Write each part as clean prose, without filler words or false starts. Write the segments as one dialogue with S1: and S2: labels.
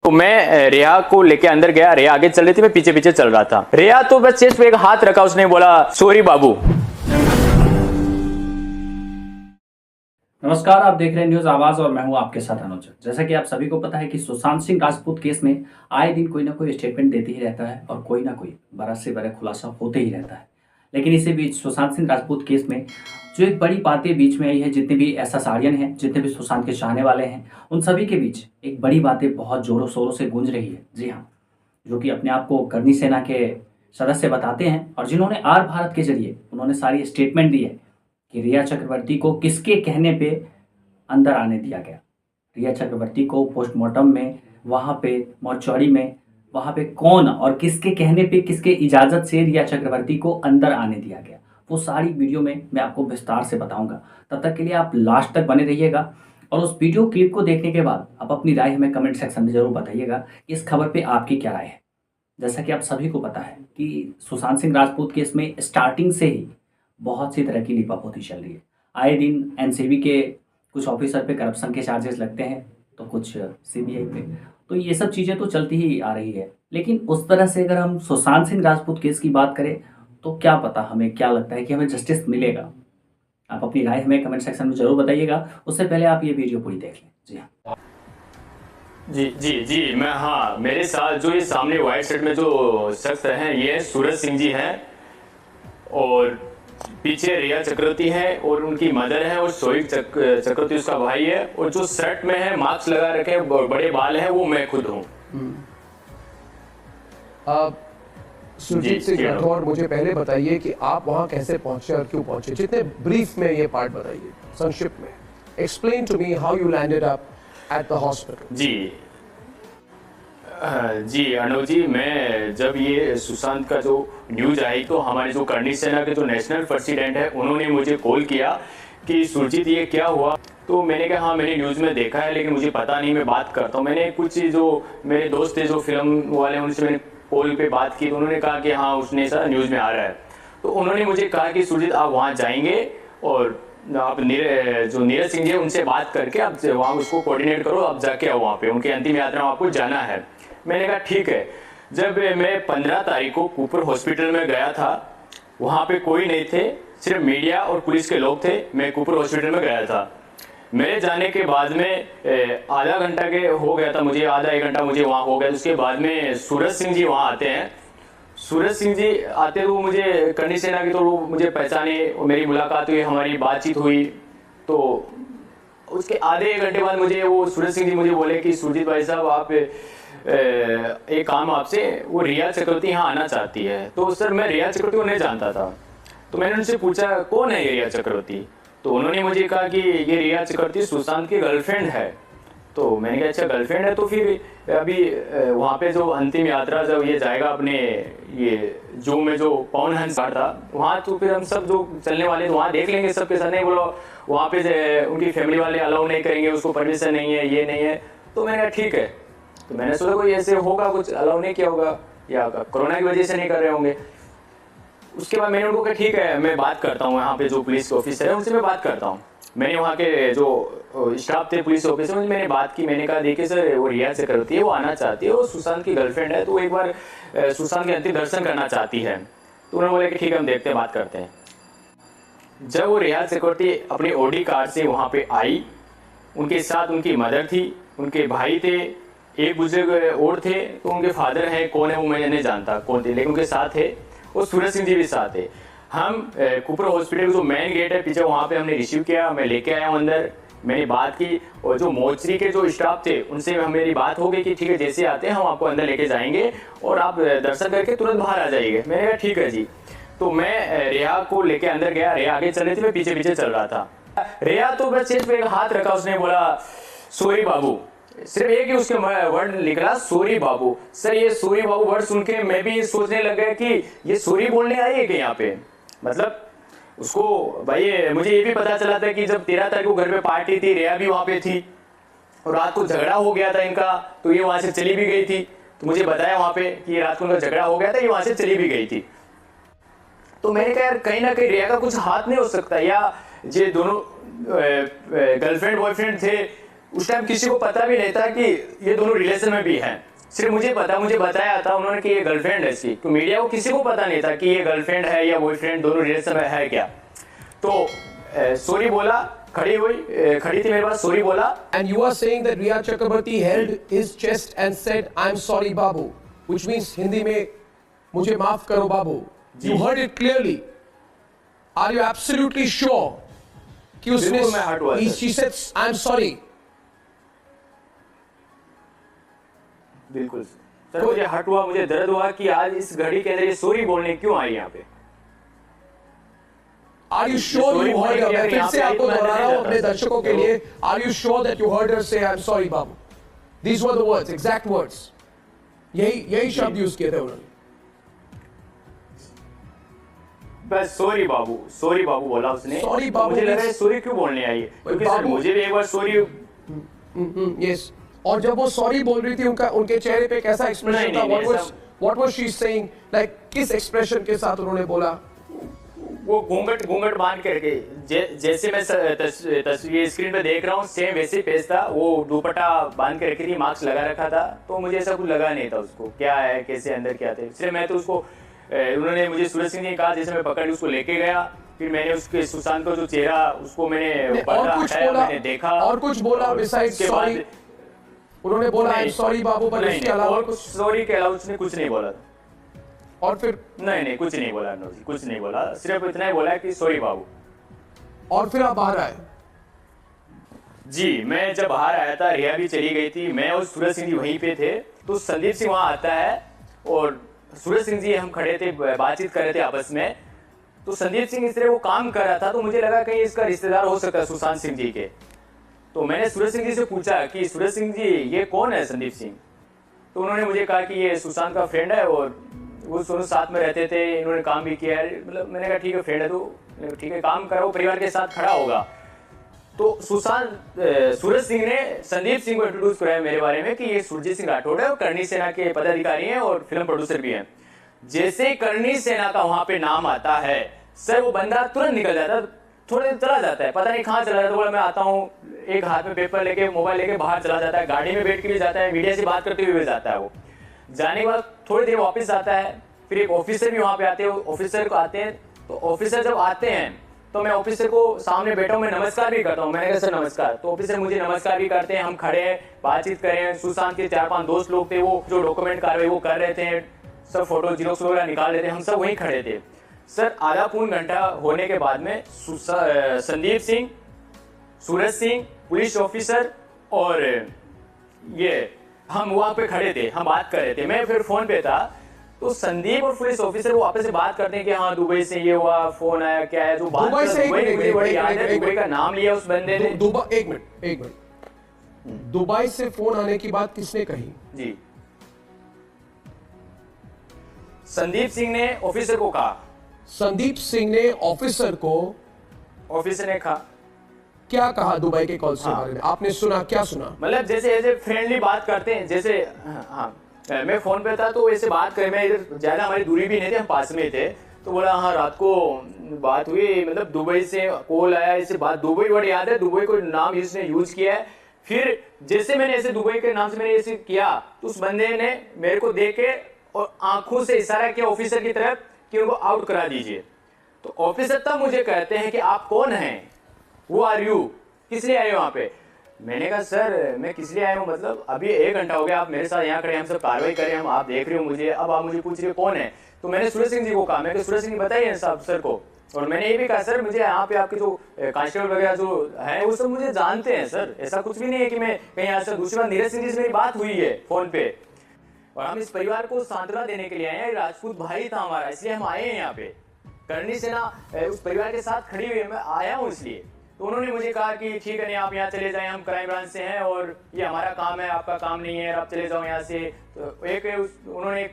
S1: तो मैं रेहा को लेके अंदर गया, रेहा आगे चल रही थी, मैं पीछे पीछे चल रहा था। रेहा तो बस चेस्ट पे एक हाथ रखा, उसने बोला सॉरी बाबू।
S2: नमस्कार, आप देख रहे हैं न्यूज आवाज और मैं हूं आपके साथ अनुज। जैसा कि आप सभी को पता है कि सुशांत सिंह राजपूत केस में आए दिन कोई ना कोई स्टेटमेंट देते ही रहता है और कोई ना कोई बड़ा से बड़ा खुलासा होते ही रहता है। लेकिन इसी बीच सुशांत सिंह राजपूत केस में जो एक बड़ी बातें बीच में आई है, जितने भी एसएसआरियन हैं, जितने भी सुशांत के चाहने वाले हैं, उन सभी के बीच एक बड़ी बातें बहुत जोरों शोरों से गूंज रही है। जी हाँ, जो कि अपने आप को करनी सेना के सदस्य बताते हैं और जिन्होंने आर भारत के जरिए उन्होंने सारी स्टेटमेंट दी है कि रिया चक्रवर्ती को किसके कहने पे अंदर आने दिया गया। रिया चक्रवर्ती को पोस्टमार्टम में, वहाँ पे मॉर्चुरी में, वहाँ पे कौन और किसके कहने पे, किसके इजाज़त से रिया चक्रवर्ती को अंदर आने दिया गया, वो सारी वीडियो में मैं आपको विस्तार से बताऊंगा। तब तक के लिए आप लास्ट तक बने रहिएगा और उस वीडियो क्लिप को देखने के बाद आप अपनी राय हमें कमेंट सेक्शन में जरूर बताइएगा। इस खबर पे आपकी क्या राय है। जैसा कि आप सभी को पता है कि सुशांत सिंह राजपूत केस में स्टार्टिंग से ही बहुत सी तरह की लीपापोती चल रही है। आए दिन एनसीबी के कुछ ऑफिसर पे करप्शन के चार्जेस लगते हैं, तो कुछ सीबीआई पे, तो ये सब चीज़ें तो चलती ही आ रही है। लेकिन उस तरह से अगर हम सुशांत सिंह राजपूत केस की बात करें तो क्या पता, हमें क्या लगता है कि हमें जस्टिस मिलेगा। आप अपनी राय हमें कमेंट सेक्शन में जरूर बताइएगा। उससे पहले आप ये वीडियो पूरी देख लें। जी हाँ
S1: जी जी जी मैं, हाँ, मेरे साथ जो ये सामने व्हाइट शर्ट में जो शख्स हैं ये सूरज सिंह जी हैं और पीछे रिया चक्रवर्ती है और उनकी मदर है और शोएब चक्रवर्ती उसका भाई है, और जो शर्ट में है, मास्क लगा रखे हैं, बड़े बाल हैं, वो मैं खुद हूँ।
S3: सुरजीत सिंह राठौर, मुझे पहले बताइए कि आप वहां कैसे पहुंचे और क्यों पहुंचे। जितने ब्रीफ में ये पार्ट बताइए, संक्षिप्त में। Explain to me how you landed up at the hospital.
S1: जी अनुज जी, मैं जब ये सुशांत का जो न्यूज आई तो हमारे जो करनी सेना के जो नेशनल प्रेसिडेंट है उन्होंने मुझे कॉल किया कि सुरजीत ये क्या हुआ। तो मैंने कहा हाँ, मैंने न्यूज़ में देखा है लेकिन मुझे पता नहीं, मैं बात करता हूँ। मैंने कुछ जो मेरे दोस्त थे जो फिल्म वाले, उनसे मैंने कॉल पे बात की तो उन्होंने कहा कि हाँ उसने ऐसा न्यूज़ में आ रहा है। तो उन्होंने मुझे कहा कि सुरजीत आप वहाँ जाएंगे और आप जो नीरज सिंह जी है उनसे बात करके आप वहाँ उसको कोऑर्डिनेट करो, आप जाके आओ वहाँ पे, उनकी अंतिम यात्रा में आपको जाना है। मैंने कहा ठीक है। जब मैं 15 तारीख को कूपर हॉस्पिटल में गया था, वहाँ पे कोई नहीं थे, सिर्फ मीडिया और पुलिस के लोग थे। मैं कूपर हॉस्पिटल में गया था। मेरे जाने के बाद में आधा घंटा के हो गया था, मुझे आधा एक घंटा मुझे वहाँ हो गया। उसके बाद में सूरज सिंह जी वहाँ आते हैं। सूरज सिंह जी आते तो मुझे करनी सेना की, तो वो मुझे पहचाने और मेरी मुलाकात हुई, हमारी बातचीत हुई। तो उसके आधे एक घंटे बाद मुझे वो सूरज सिंह जी मुझे बोले कि सुरजीत भाई साहब आप एक काम आपसे, वो रिया चक्रवर्ती यहाँ आना चाहती है। तो सर मैं रिया चक्रवर्ती को नहीं जानता था, तो मैंने उनसे पूछा कौन है ये रिया चक्रवर्ती। तो उन्होंने मुझे कहा कि ये रिया चक्रवर्ती सुशांत की गर्लफ्रेंड है। तो मैंने कहा अच्छा गर्लफ्रेंड है, तो फिर अभी वहाँ पे जो अंतिम यात्रा जब ये जाएगा अपने ये जू में जो पवन हंस था वहाँ, तो फिर हम सब जो चलने वाले वहाँ देख लेंगे सबके साथ। नहीं बोलो वहाँ पे उनकी फैमिली वाले अलाउ नहीं करेंगे, उसको परमिशन नहीं है, ये नहीं है। तो मैंने कहा ठीक है। तो मैंने सोचा कोई ऐसे होगा, कुछ अलाउ नहीं किया होगा या कोरोना की वजह से नहीं कर रहे होंगे। उसके बाद मैंने उनको कहा ठीक है, मैं बात करता हूँ, यहाँ पे जो पुलिस ऑफिसर है उनसे मैं बात करता हूँ। मैंने वहाँ के जो स्टाफ थे पुलिस ऑफिसर, उनसे मैंने बात की। मैंने कहा देखिए सर, वो रिया चक्रवर्ती है, वो आना चाहती है, वो सुशांत की गर्लफ्रेंड है, तो वो एक बार सुशांत के अंतिम दर्शन करना चाहती है। तो उन्होंने बोला कि ठीक है, हम देखते हैं, बात करते हैं। जब वो रिया चक्रवर्ती अपनी ऑडी कार से वहाँ पे आई, उनके साथ उनकी मदर थी, उनके भाई थे, एक बुजुर्ग और थे। तो उनके फादर हैं, कौन है वो मैं नहीं जानता कौन थे, लेकिन उनके साथ थे और सूरज सिंह जी भी साथ थे। हम कूपर हॉस्पिटल जो मेन गेट है पीछे, वहाँ पे हमने रिसीव किया, मैं लेके आया हूँ अंदर। मैंने बात की और जो मोर्चरी के जो स्टाफ थे उनसे मेरी बात हो गई कि ठीक है, जैसे आते हैं हम आपको अंदर लेके जाएंगे और आप दर्शन करके तुरंत बाहर आ जाइए। मैंने कहा ठीक है जी। तो मैं रेहा को लेके अंदर गया, रेहा आगे चल रही थी, मैं पीछे पीछे चल रहा था। रेहा तो बस सिर्फ एक हाथ रखा, उसने बोला सॉरी बाबू, सिर्फ एक ही उसके वर्ड निकला, सॉरी बाबू। सर ये सॉरी बाबू वर्ड सुन के मैं भी सोचने लग गया कि ये सॉरी बोलने आई है कि यहाँ पे, मतलब उसको भाई मुझे ये भी पता चला था कि जब 13 तारीख को घर पे पार्टी थी, रेहा भी वहाँ पे थी और रात को झगड़ा हो गया था इनका, तो ये वहाँ से चली भी गई थी। तो मुझे बताया वहाँ पे कि रात को उनका झगड़ा हो गया था, ये वहाँ से चली भी गई थी। तो मैंने कहा यार कहीं ना कहीं रेहा का कुछ हाथ नहीं हो सकता, या ये दोनों गर्लफ्रेंड बॉयफ्रेंड थे, उस टाइम किसी को पता भी नहीं था कि ये दोनों रिलेशन में भी हैं। सिर्फ मुझे बताया था उन्होंने कि ये गर्लफ्रेंड है इसकी। तो मीडिया को किसी को पता नहीं था कि ये गर्लफ्रेंड है या बॉयफ्रेंड दोनों रिलेशन में है क्या। तो सॉरी बोला, खड़ी थी मेरे पास, सॉरी बोला।
S3: And you are saying that Riya Chakrabarti held his chest and said, "I'm sorry, Babu," which means Hindi में मुझे माफ करो बाबू। You heard it clearly. Are you absolutely sure कि उसने
S1: बिल्कुल मैं हर्ट हुआ था।
S3: she said, "I'm sorry."
S1: बिल्कुल सर, मुझे हर्ट हुआ, मुझे दर्द हुआ कि आज इस घड़ी के अंदर ये सॉरी बोलने क्यों आई यहाँ पे।
S3: Are you sure you heard her? मैं फिर से आपको दोहरा रहा हूँ अपने दर्शकों के लिए। Are you sure that you heard her say, "I'm sorry, Babu"? These were the words, exact words. यही शब्द यूज किए थे उन्होंने।
S1: बस सॉरी बाबू बोला उसने।
S3: Sorry, बाबू
S1: मुझे लगा
S3: means-
S1: सॉरी क्यों बोलने आई है, क्योंकि सर
S3: बाबू-
S1: मुझे भी एक बार सॉरी।
S3: Yes. और जब वो सॉरी बोल रही थी उनके चेहरे पे कैसा एक्सप्रेशन था?
S1: नहीं,
S3: What was she saying? Like किस एक्सप्रेशन के साथ उन्होंने बोला?
S1: वो घूंघट बांध करके जैसे मैं तस्वीर स्क्रीन पे देख रहा हूँ सेम वैसे पेज था। वो दुपट्टा बांध के रखी थी, मास्क लगा रखा था, तो मुझे ऐसा कुछ लगा नहीं था उसको क्या है कैसे अंदर क्या थे। इसलिए मैं तो उसको उन्होंने मुझे सूरज सिंह ने कहा, जैसे मैं पकड़ उसको लेके गया, फिर मैंने उसके सुशांत का जो चेहरा उसको मैंने पर्दा हटाया, मैंने देखा
S3: और कुछ बोला besides sorry? उन्होंने बोला "I'm sorry बाबू", पर इसके अलावा
S1: कुछ सॉरी के अलावा उसने कुछ नहीं बोला।
S3: और फिर
S1: नहीं कुछ नहीं बोला, कुछ नहीं बोला, सिर्फ इतना ही बोला कि सॉरी बाबू।
S3: और फिर आप बाहर आए?
S1: जी, मैं जब बाहर आया था, रिया भी चली गई थी, मैं और सूरज सिंह जी वहीं पे थे। तो संदीप सिंह वहां आता है और सूरज सिंह जी हम खड़े थे, बातचीत कर रहे थे आपस में। तो संदीप सिंह इस तरह वो काम कर रहा था, तो मुझे लगा कहीं इसका रिश्तेदार हो सकता है सुशांत सिंह जी के। तो मैंने सूरज सिंह जी से पूछा कि सूरज सिंह जी ये कौन है संदीप सिंह। तो उन्होंने मुझे कहा कि ये सुशांत का फ्रेंड है और वो दोनों साथ में रहते थे, इन्होंने काम भी किया है। मतलब मैंने कहा ठीक है फ्रेंड है तो ठीक है, काम करो, परिवार के साथ खड़ा होगा। तो सूरज सिंह ने संदीप सिंह को इंट्रोड्यूस कराया मेरे बारे में कि ये सुरजीत सिंह राठौड़ है और करणी सेना के पदाधिकारी हैं और फिल्म प्रोड्यूसर भी हैं। जैसे करणी सेना का वहां पे नाम आता है सर, वो बंदा तुरंत निकल जाता है, थोड़ी देर चला जाता है, पता नहीं कहाँ चला जाता है। बोला मैं आता हूँ, एक हाथ में पेपर लेके मोबाइल लेके बाहर चला जाता है, गाड़ी में बैठ के भी जाता है, मीडिया से बात करते हुए भी जाता है। वो जाने के बाद थोड़ी देर वापस आता है, फिर एक ऑफिसर भी वहां पे आते हैं, ऑफिसर को आते हैं। तो ऑफिसर जब आते हैं तो मैं ऑफिसर को सामने बैठा हूँ, मैं नमस्कार भी करता हूँ। मैंने कहा सर नमस्कार, तो ऑफिसर मुझे नमस्कार भी करते हैं। हम खड़े हैं, बातचीत कर रहे हैं। सुशांत के 4-5 दोस्त लोग थे, वो जो डॉक्यूमेंट कार्रवाई वो कर रहे थे, सब फोटो जीरोक्स वगैरह निकाल रहे थे, हम सब वहीं खड़े थे। सर आधा पौन घंटा होने के बाद में संदीप सिंह, सूरज सिंह, पुलिस ऑफिसर और ये हम वहां पे खड़े थे, हम बात कर रहे थे। मैं फिर फोन पे था, तो संदीप और पुलिस ऑफिसर वो आपस में बात करते हैं कि हाँ दुबई से ये हुआ, फोन आया, क्या है, जो बात
S3: दुबई से
S1: मुझे बड़ी याद है, दुबई का नाम लिया उस बंदे ने।
S3: एक मिनट दुबई से फोन आने की बात किसने कही?
S1: जी, संदीप सिंह ने ऑफिसर को कहा।
S3: संदीप सिंह ने ऑफिसर को,
S1: ऑफिसर ने कहा
S3: क्या कहा दुबई के कॉल से बारे में? आपने सुना, क्या सुना?
S1: मतलब जैसे ऐसे फ्रेंडली बात करते हैं, जैसे हाँ मैं फोन पे था तो ऐसे बात कर, मैं इधर ज्यादा हमारी दूरी भी नहीं थी, हम पास में थे। तो बोला हाँ रात को बात हुई, मतलब दुबई से कॉल आया, ऐसे बात। दुबई वर्ड याद है, दुबई को नाम इसने यूज किया है। फिर जैसे मैंने ऐसे दुबई के नाम से मैंने ऐसे किया, तो उस बंदे ने मेरे को देखे और आंखों से इशारा किया ऑफिसर की तरफ कि उनको आउट करा दीजिए। तो ऑफिसर तब मुझे कहते हैं कि आप कौन हैं, वो आर यू, किस लिए आए हो वहां पे? मैंने कहा सर मैं किस लिए आया हूँ, मतलब अभी 1 घंटा हो गया आप मेरे साथ यहाँ खड़े, हम सब कार्रवाई करें, हम आप देख रहे हो मुझे, अब आप मुझे पूछ रहे हो कौन है। तो मैंने सूरज सिंह जी को कहा, मैं सूरज सिंह बताइए साहब सर को। और मैंने ये भी कहा सर मुझे यहाँ पे आपके जो कांस्टेबल वगैरह जो है वो सब मुझे जानते हैं सर, ऐसा कुछ भी नहीं है कि मैं कहीं आज तक। दूसरी बात, नीरज सिंह जी से मेरी बात हुई है फोन पे और हम इस परिवार को सांत्वना देने के लिए आए हैं। राजपूत भाई था हमारा, इसलिए हम आए हैं यहाँ पे। करणी सेना उस परिवार के साथ खड़ी हुई है, मैं आया हूँ इसलिए। तो उन्होंने मुझे कहा कि ठीक है नहीं आप यहाँ चले जाएं, हम क्राइम ब्रांच से हैं और ये हमारा काम है, आपका काम नहीं है, आप चले जाओ यहाँ से। तो उन्होंने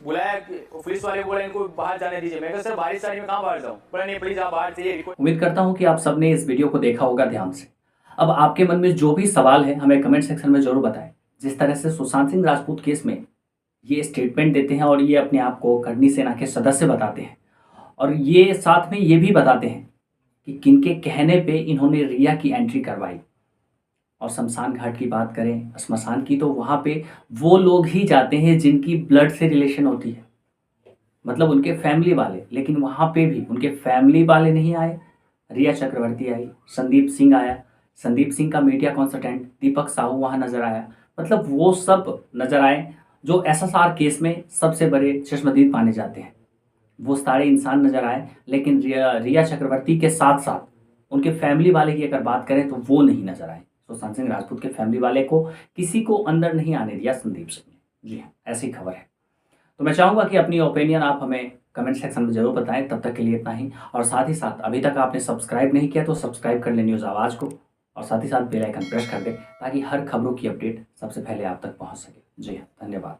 S1: बुलाया कि पुलिस वाले बोले इनको बाहर जाने दीजिए। मैं कहा सर बारिश आ रही, मैं कहाँ बाहर जाऊँ? बोला नहीं प्लीज आप बाहर चाहिए।
S2: उम्मीद करता हूँ कि आप सबने इस वीडियो को देखा होगा ध्यान से। अब आपके मन में जो भी सवाल है हमें कमेंट सेक्शन में जरूर बताएं। जिस तरह से सुशांत सिंह राजपूत केस में ये स्टेटमेंट देते हैं और ये अपने आप को करणी सेना के सदस्य बताते हैं और ये साथ में ये भी बताते हैं कि किनके कहने पे इन्होंने रिया की एंट्री करवाई और शमशान घाट की बात करें, श्मशान की, तो वहाँ पे वो लोग ही जाते हैं जिनकी ब्लड से रिलेशन होती है, मतलब उनके फैमिली वाले। लेकिन वहाँ पे भी उनके फैमिली वाले नहीं आए। रिया चक्रवर्ती आई, संदीप सिंह आया, संदीप सिंह का मीडिया कंसल्टेंट दीपक साहू वहाँ नजर आया, मतलब वो सब नजर आए जो एसएसआर केस में सबसे बड़े चश्मदीद माने जाते हैं। वो सारे इंसान नजर आए, लेकिन रिया चक्रवर्ती के साथ साथ उनके फैमिली वाले की अगर बात करें तो वो नहीं नजर आए। सुशांत सिंह राजपूत के फैमिली वाले को किसी को अंदर नहीं आने दिया संदीप सिंह ने। जी हाँ, ऐसी खबर है। तो मैं चाहूँगा कि अपनी ओपिनियन आप हमें कमेंट सेक्शन में जरूर बताएं। तब तक के लिए इतना ही, और साथ ही साथ अभी तक आपने सब्सक्राइब नहीं किया तो सब्सक्राइब कर लें न्यूज़ आवाज़ को, और साथ ही साथ बेल आइकन प्रेस कर दें ताकि हर खबरों की अपडेट सबसे पहले आप तक पहुँच सके। जी हाँ, धन्यवाद।